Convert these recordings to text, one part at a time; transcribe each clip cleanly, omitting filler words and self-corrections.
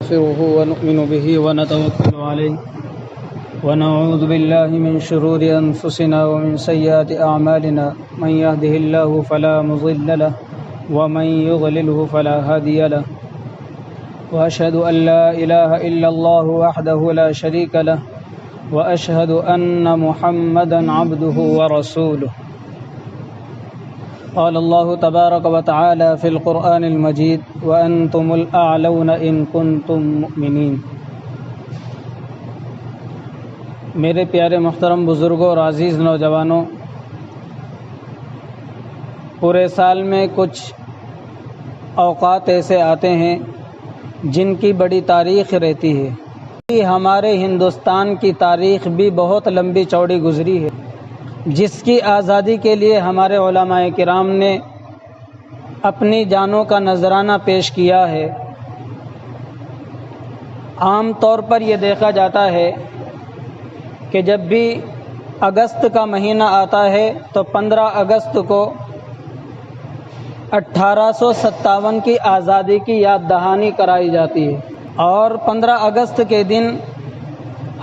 نستغفره ونؤمن به ونتوكل عليه ونعوذ بالله من شرور أنفسنا ومن سيئات أعمالنا من يهده الله فلا مضل له ومن يضلله فلا هادي له وأشهد أن لا إله إلا الله وحده لا شريك له وأشهد أن محمدا عبده ورسوله قال الله تبارك وتعالى في القرآن المجيد وأنتم الأعلون إن كنتم مؤمنين۔ میرے پیارے محترم بزرگوں اور عزیز نوجوانوں، پورے سال میں کچھ اوقات ایسے آتے ہیں جن کی بڑی تاریخ رہتی ہے۔ ہمارے ہندوستان کی تاریخ بھی بہت لمبی چوڑی گزری ہے، جس کی آزادی کے لیے ہمارے علماء کرام نے اپنی جانوں کا نذرانہ پیش کیا ہے۔ عام طور پر یہ دیکھا جاتا ہے کہ جب بھی اگست کا مہینہ آتا ہے تو 15 اگست کو 1857 کی آزادی کی یاد دہانی کرائی جاتی ہے، اور 15 اگست کے دن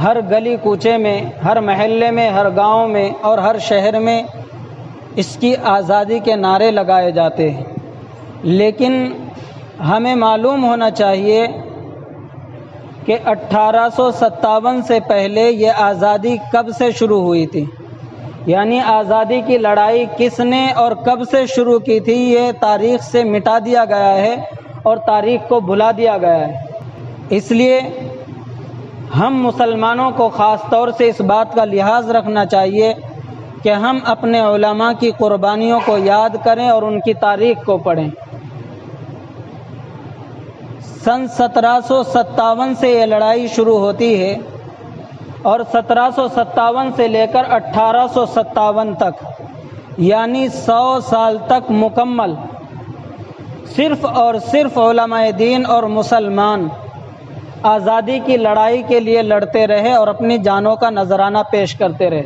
ہر گلی کوچے میں، ہر محلے میں، ہر گاؤں میں اور ہر شہر میں اس کی آزادی کے نعرے لگائے جاتے ہیں۔ لیکن ہمیں معلوم ہونا چاہیے کہ 1857 سے پہلے یہ آزادی کب سے شروع ہوئی تھی، یعنی آزادی کی لڑائی کس نے اور کب سے شروع کی تھی، یہ تاریخ سے مٹا دیا گیا ہے اور تاریخ کو بھلا دیا گیا ہے۔ اس لیے ہم مسلمانوں کو خاص طور سے اس بات کا لحاظ رکھنا چاہیے کہ ہم اپنے علماء کی قربانیوں کو یاد کریں اور ان کی تاریخ کو پڑھیں۔ سن 1757 سے یہ لڑائی شروع ہوتی ہے اور 1757 سے لے کر 1857 تک، یعنی 100 سال تک مکمل صرف اور صرف علماء دین اور مسلمان آزادی کی لڑائی کے لیے لڑتے رہے اور اپنی جانوں کا نذرانہ پیش کرتے رہے۔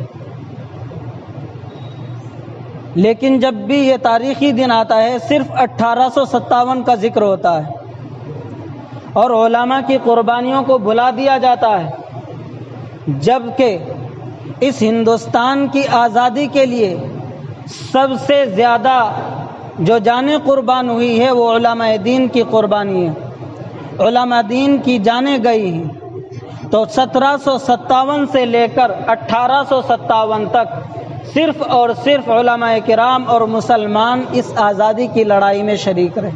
لیکن جب بھی یہ تاریخی دن آتا ہے صرف 1857 کا ذکر ہوتا ہے اور علماء کی قربانیوں کو بھلا دیا جاتا ہے، جبکہ اس ہندوستان کی آزادی کے لیے سب سے زیادہ جو جانیں قربان ہوئی ہے وہ علماء دین کی قربانی ہے، علماء دین کی جانیں گئی ہیں۔ تو 1757 سے لے کر 1857 تک صرف اور صرف علماء کرام اور مسلمان اس آزادی کی لڑائی میں شریک رہے۔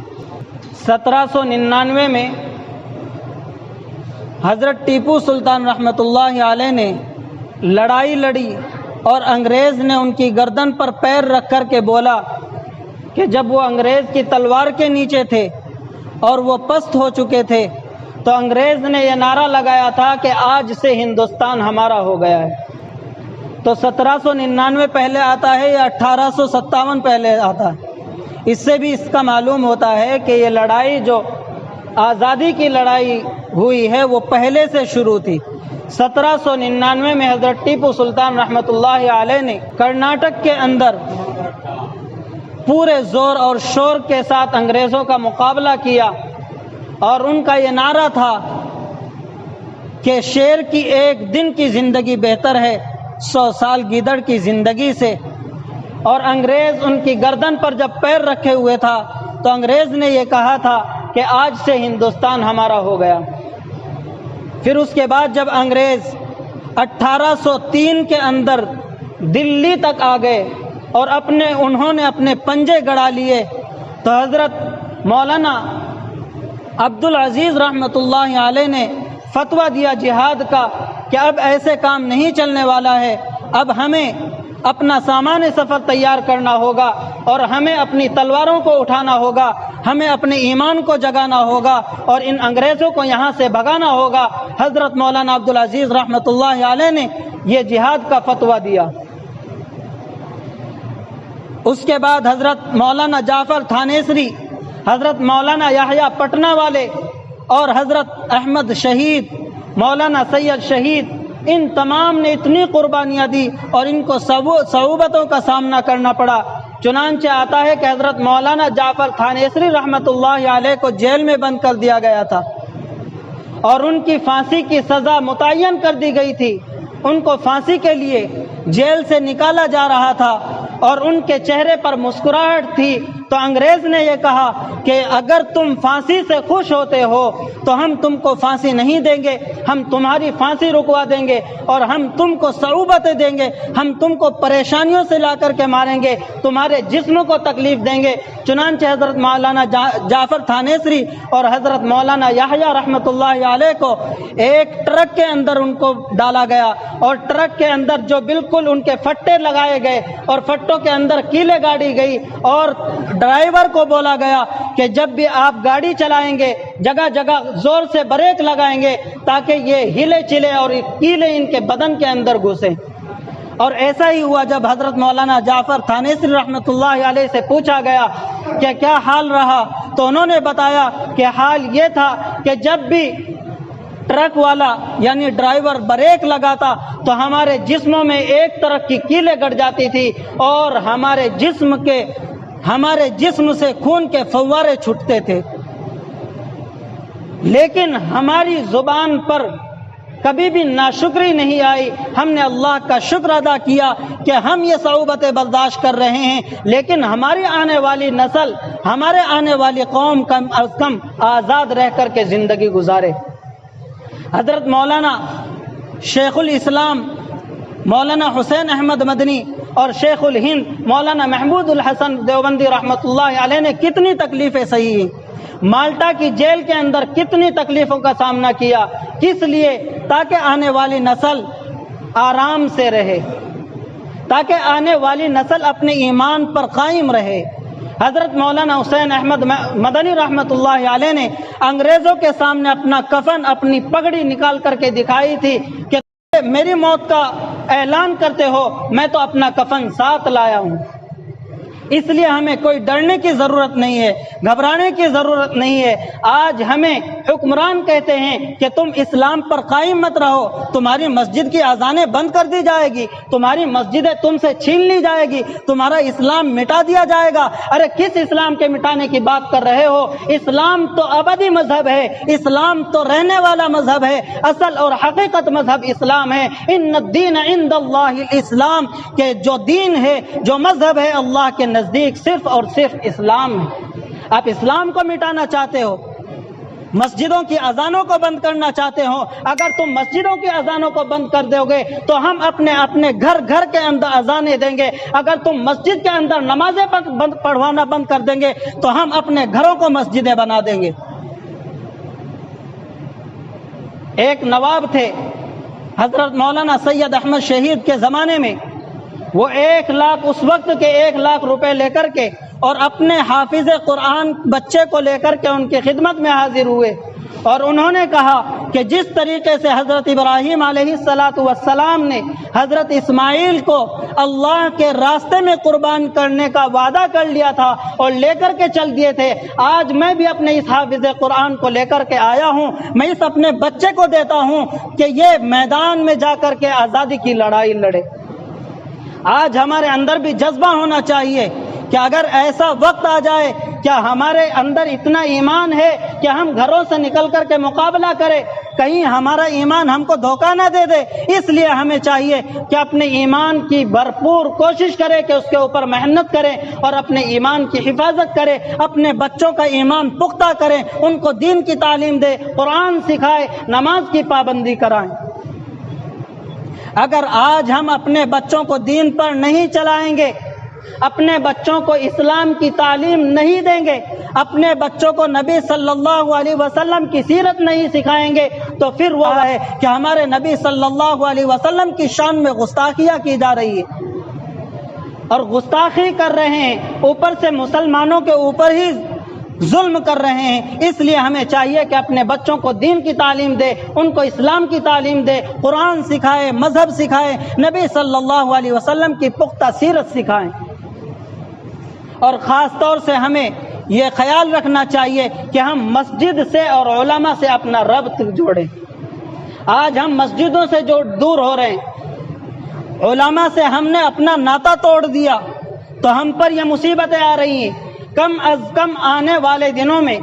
1799 میں حضرت ٹیپو سلطان رحمۃ اللہ علیہ نے لڑائی لڑی اور انگریز نے ان کی گردن پر پیر رکھ کر کے بولا کہ جب وہ انگریز کی تلوار کے نیچے تھے اور وہ پست ہو چکے تھے تو انگریز نے یہ نعرہ لگایا تھا کہ آج سے ہندوستان ہمارا ہو گیا ہے۔ تو 1799 پہلے آتا ہے یا 1857 پہلے آتا ہے؟ اس سے بھی اس کا معلوم ہوتا ہے کہ یہ لڑائی جو آزادی کی لڑائی ہوئی ہے وہ پہلے سے شروع تھی۔ 1799 میں حضرت ٹیپو سلطان رحمۃ اللہ علیہ نے کرناٹک کے اندر پورے زور اور شور کے ساتھ انگریزوں کا مقابلہ کیا، اور ان کا یہ نعرہ تھا کہ شیر کی ایک دن کی زندگی بہتر ہے 100 سال گیدڑ کی زندگی سے۔ اور انگریز ان کی گردن پر جب پیر رکھے ہوئے تھا تو انگریز نے یہ کہا تھا کہ آج سے ہندوستان ہمارا ہو گیا۔ پھر اس کے بعد جب انگریز 1803 کے اندر دلی تک آ گئے اور انہوں نے اپنے پنجے گڑا لیے تو حضرت مولانا عبدالعزیز رحمۃ اللہ علیہ نے فتویٰ دیا جہاد کا کہ اب ایسے کام نہیں چلنے والا ہے، اب ہمیں اپنا سامان سفر تیار کرنا ہوگا اور ہمیں اپنی تلواروں کو اٹھانا ہوگا، ہمیں اپنے ایمان کو جگانا ہوگا اور ان انگریزوں کو یہاں سے بھگانا ہوگا۔ حضرت مولانا عبدالعزیز رحمۃ اللہ علیہ نے یہ جہاد کا فتویٰ دیا۔ اس کے بعد حضرت مولانا جعفر تھانیسری، حضرت مولانا یحییٰ پٹنہ والے اور حضرت احمد شہید، مولانا سید شہید، ان تمام نے اتنی قربانیاں دی اور ان کو صعوبتوں کا سامنا کرنا پڑا چنانچہ آتا ہے کہ حضرت مولانا جعفر تھانیسری رحمۃ اللہ علیہ کو جیل میں بند کر دیا گیا تھا اور ان کی پھانسی کی سزا متعین کر دی گئی تھی، ان کو پھانسی کے لیے جیل سے نکالا جا رہا تھا اور ان کے چہرے پر مسکراہٹ تھی، تو انگریز نے یہ کہا کہ اگر تم پھانسی سے خوش ہوتے ہو تو ہم تم کو پھانسی نہیں دیں گے، ہم تمہاری پھانسی رکوا دیں گے اور ہم تم کو صعوبتیں دیں گے، ہم تم کو پریشانیوں سے لا کر کے ماریں گے، تمہارے جسم کو تکلیف دیں گے۔ چنانچہ حضرت مولانا جعفر تھانیسری اور حضرت مولانا یحییٰ رحمۃ اللہ علیہ کو ایک ٹرک کے اندر ان کو ڈالا گیا، اور ٹرک کے اندر جو بالکل ان کے پھٹے لگائے گئے اور پھٹوں کے اندر کیلیں گاڑی گئی، اور ڈرائیور کو بولا گیا کہ جب بھی آپ گاڑی چلائیں گے جگہ جگہ زور سے بریک لگائیں گے تاکہ یہ ہلے چلے اور کیلیں ان کے بدن کے اندر گھسیں۔ اور ایسا ہی ہوا جب حضرت مولانا جعفر تھانیسری رحمۃ اللہ علیہ سے پوچھا گیا کہ کیا حال رہا، تو انہوں نے بتایا کہ حال یہ تھا کہ جب بھی ٹرک والا یعنی ڈرائیور بریک لگاتا تو ہمارے جسموں میں ایک طرف کی کیلیں گڑ جاتی تھی اور ہمارے جسم سے خون کے فوارے چھوٹتے تھے، لیکن ہماری زبان پر کبھی بھی ناشکری نہیں آئی۔ ہم نے اللہ کا شکر ادا کیا کہ ہم یہ صعوبتیں برداشت کر رہے ہیں، لیکن ہماری آنے والی نسل، ہمارے آنے والی قوم کم از کم آزاد رہ کر کے زندگی گزارے۔ حضرت مولانا شیخ الاسلام مولانا حسین احمد مدنی اور شیخ الہند مولانا محمود الحسن دیوبندی رحمۃ اللہ علیہ نے کتنی تکلیفیں سہی ہیں، مالٹا کی جیل کے اندر کتنی تکلیفوں کا سامنا کیا، کس لیے؟ تاکہ آنے والی نسل آرام سے رہے، تاکہ آنے والی نسل اپنے ایمان پر قائم رہے۔ حضرت مولانا حسین احمد مدنی رحمۃ اللہ علیہ نے انگریزوں کے سامنے اپنا کفن، اپنی پگڑی نکال کر کے دکھائی تھی کہ میری موت کا اعلان کرتے ہو، میں تو اپنا کفن ساتھ لایا ہوں۔ اس لیے ہمیں کوئی ڈرنے کی ضرورت نہیں ہے، گھبرانے کی ضرورت نہیں ہے۔ آج ہمیں حکمران کہتے ہیں کہ تم اسلام پر قائم مت رہو، تمہاری مسجد کی اذانیں بند کر دی جائے گی، تمہاری مسجدیں تم سے چھین لی جائے گی، تمہارا اسلام مٹا دیا جائے گا۔ ارے کس اسلام کے مٹانے کی بات کر رہے ہو؟ اسلام تو ابدی مذہب ہے، اسلام تو رہنے والا مذہب ہے، اصل اور حقیقت مذہب اسلام ہے۔ ان الدین عند اللہ الاسلام، کہ جو دین ہے، جو مذہب ہے اللہ کے نزدیک صرف اور صرف اسلام ہے۔ آپ اسلام کو مٹانا چاہتے ہو، مسجدوں کی اذانوں کو بند کرنا چاہتے ہو، اگر تم مسجدوں کی اذانوں کو بند کر دو گے تو ہم اپنے گھر کے اندر اذانیں دیں گے، اگر تم مسجد کے اندر نمازیں پڑھوانا بند کر دیں گے تو ہم اپنے گھروں کو مسجدیں بنا دیں گے۔ ایک نواب تھے حضرت مولانا سید احمد شہید کے زمانے میں، وہ 1 لاکھ اس وقت کے 1 لاکھ روپے لے کر کے اور اپنے حافظ قرآن بچے کو لے کر کے ان کی خدمت میں حاضر ہوئے، اور انہوں نے کہا کہ جس طریقے سے حضرت ابراہیم علیہ السلام نے حضرت اسماعیل کو اللہ کے راستے میں قربان کرنے کا وعدہ کر لیا تھا اور لے کر کے چل دیے تھے، آج میں بھی اپنے اس حافظ قرآن کو لے کر کے آیا ہوں، میں اس اپنے بچے کو دیتا ہوں کہ یہ میدان میں جا کر کے آزادی کی لڑائی لڑے۔ آج ہمارے اندر بھی جذبہ ہونا چاہیے کہ اگر ایسا وقت آ جائے، کیا ہمارے اندر اتنا ایمان ہے کہ ہم گھروں سے نکل کر کے مقابلہ کریں؟ کہیں ہمارا ایمان ہم کو دھوکہ نہ دے دے۔ اس لیے ہمیں چاہیے کہ اپنے ایمان کی بھرپور کوشش کرے کہ اس کے اوپر محنت کریں اور اپنے ایمان کی حفاظت کرے، اپنے بچوں کا ایمان پختہ کریں، ان کو دین کی تعلیم دے، قرآن سکھائے، نماز کی پابندی کرائیں۔ اگر آج ہم اپنے بچوں کو دین پر نہیں چلائیں گے، اپنے بچوں کو اسلام کی تعلیم نہیں دیں گے، اپنے بچوں کو نبی صلی اللہ علیہ وسلم کی سیرت نہیں سکھائیں گے، تو پھر وہ ہے کہ ہمارے نبی صلی اللہ علیہ وسلم کی شان میں گستاخیاں کی جا رہی ہے اور گستاخی کر رہے ہیں، اوپر سے مسلمانوں کے اوپر ہی ظلم کر رہے ہیں۔ اس لیے ہمیں چاہیے کہ اپنے بچوں کو دین کی تعلیم دے، ان کو اسلام کی تعلیم دے، قرآن سکھائے، مذہب سکھائے، نبی صلی اللہ علیہ وسلم کی پختہ سیرت سکھائیں۔ اور خاص طور سے ہمیں یہ خیال رکھنا چاہیے کہ ہم مسجد سے اور علماء سے اپنا ربط جوڑیں۔ آج ہم مسجدوں سے جو دور ہو رہے ہیں، علماء سے ہم نے اپنا ناطہ توڑ دیا، تو ہم پر یہ مصیبتیں آ رہی ہیں۔ کم از کم آنے والے دنوں میں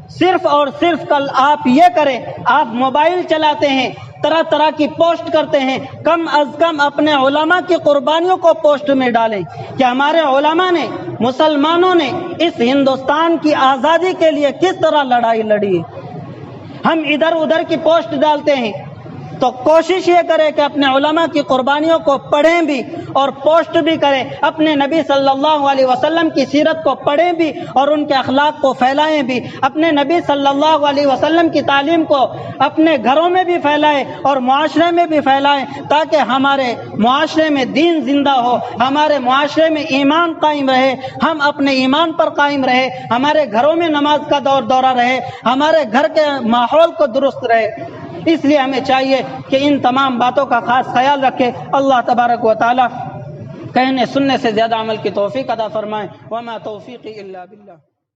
صرف اور صرف کل آپ یہ کریں، آپ موبائل چلاتے ہیں، طرح طرح کی پوسٹ کرتے ہیں، کم از کم اپنے علماء کی قربانیوں کو پوسٹ میں ڈالیں کہ ہمارے علماء نے، مسلمانوں نے اس ہندوستان کی آزادی کے لیے کس طرح لڑائی لڑی۔ ہم ادھر ادھر کی پوسٹ ڈالتے ہیں، تو کوشش یہ کریں کہ اپنے علماء کی قربانیوں کو پڑھیں بھی اور پوسٹ بھی کریں، اپنے نبی صلی اللہ علیہ وسلم کی سیرت کو پڑھیں بھی اور ان کے اخلاق کو پھیلائیں بھی، اپنے نبی صلی اللہ علیہ وسلم کی تعلیم کو اپنے گھروں میں بھی پھیلائیں اور معاشرے میں بھی پھیلائیں، تاکہ ہمارے معاشرے میں دین زندہ ہو، ہمارے معاشرے میں ایمان قائم رہے، ہم اپنے ایمان پر قائم رہے، ہمارے گھروں میں نماز کا دورہ رہے، ہمارے گھر کے ماحول کو درست رہے۔ اس لیے ہمیں چاہیے کہ ان تمام باتوں کا خاص خیال رکھے۔ اللہ تبارک و تعالی کہنے سننے سے زیادہ عمل کی توفیق عطا فرمائے۔ وما توفیقی الا باللہ۔